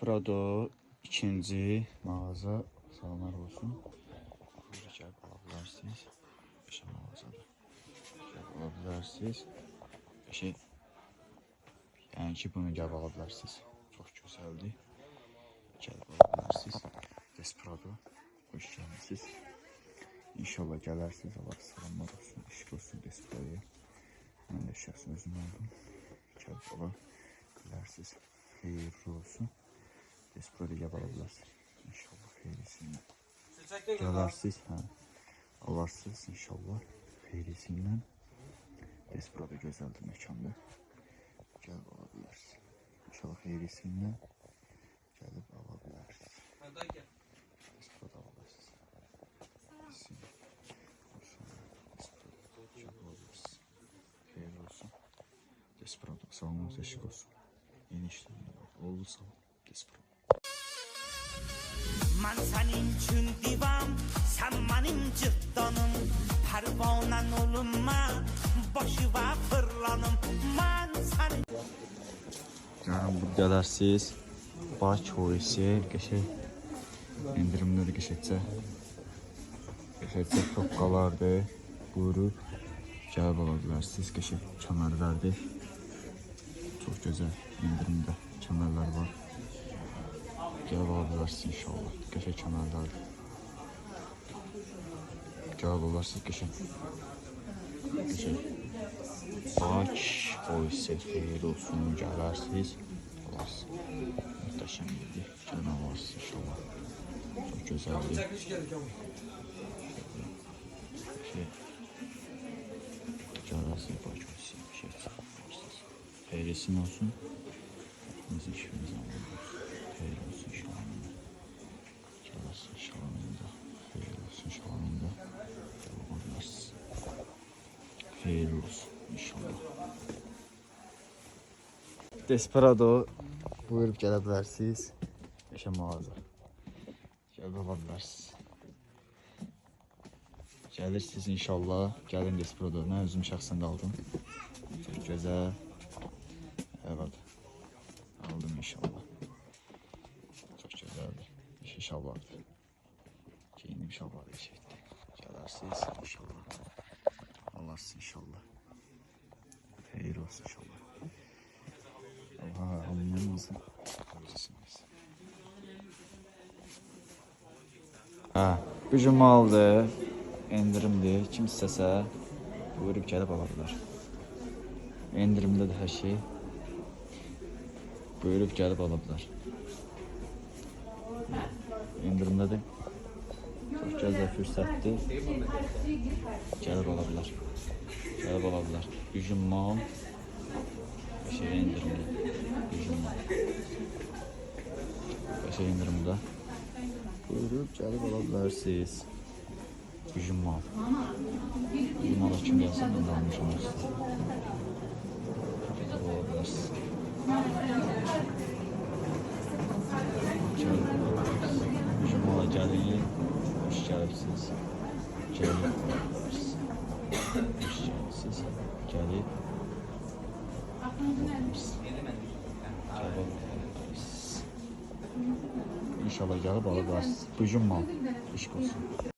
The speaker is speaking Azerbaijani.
Desprado ikinci mağaza salamlar olsun. Burada gəlib ala bilərsiniz. Qəşəng mağazadır. Gəlib ala bilərsiniz. Qəşəng. Yəni ki bunu gəlib ala bilərsiniz. Çox gözəldir. Gəlib ala bilərsiniz. Desprado. Xoş gəlmisiniz. İnşallah gələrsiniz. Allah salamlar olsun. İşq olsun Despradoya. Mən də şəxsən özüm aldım. Gəlib ala bilərsiniz. Xeyirli olsun. Desprado gəlib ala bilərsiniz. İnşallah xeyrisindən. Gələrsiniz, alarsınız inşallah xeyrisindən. Desprado gözəldir məkandır. Gəlib ala bilərsiniz. İnşallah xeyrisindən gəlib ala bilərsiniz. Desprado ala bilərsiniz. Xeyirli olsun. Desprado, sağolunuz eşik olsun. Yeni işlerinde var. Oldu sağ ol. Desprado. Mən sənin üçün divam, sən mənim cırtdanım. Pərvanən olunma, başıva fırlanım. Mən sənin... Yəni bu gələrsiniz. Baş hoyisi, qəşəng indirimlidir qəşəngcə. Qəşəngcə toqqalardır. Buyurub gəlib ala bilərsiniz. Qəşəng kəmərlərdir. Çox gözəl indirimdə kəmərlər var. Gəlib ala bilərsiniz inşallah. Qəşəng kəmərlərdir. Gəlib alarsınız qəşəng. Qəşəng. Baş hoyisi xeyir olsun. Gələrsiniz. Alarsınız. Muhteşemdir. Gəlib alarsınız inşallah. Çox gözəldir. Gələrsiniz baş hoyisi. Xeyirlisin olsun. Hepimizin işimizin olsun. Xeyir olsun şalanında. Gələrsiniz şalanında. Xeyir olsun şalanında. Gəlib alarsınız. Xeyir olsun inşallah. Desprado buyurub gələ bilərsiniz. Qəşəng mağaza. Gəlib ala bilərsiniz. Gəlirsiniz inşallah. Gəlin Desprado. Mən özüm şəxsən də aldım. Çox gözəl. Evet. Aldım inşallah. Çok güzeldi. İnşallah. Giyindim şalvarı işetti. Gələrsiniz inşallah. Alarsınız inşallah. Xeyir olsun inşallah. Allah alınmamızı görürsünüz. Gücüm aldı. İndirimli. Kim istəsə buyurub gəlib ala bilər. İndirimdədir hər şey. Buyurub gəlib ala bilər. İndirimdədir. Çox gözəl fürsətdir. Gəlib ala bilər. Gəlib ala bilər. Gücüm mal. Qəşəng indirimdə. Gücüm mal. Qəşəng indirimdə. Buyurub gəlib ala bilərsiniz. Gücüm mal. Gücüm mala kim gəlsə mən də almışam olsun. Gəlib ala bilərsiniz. Cumala gəlin, hoş gəlibsiniz. Gəlib, hoş gəlibsiniz. Gəlib, İnşallah gəlib ala bilərsiniz. Bu gün mal, iş olsun.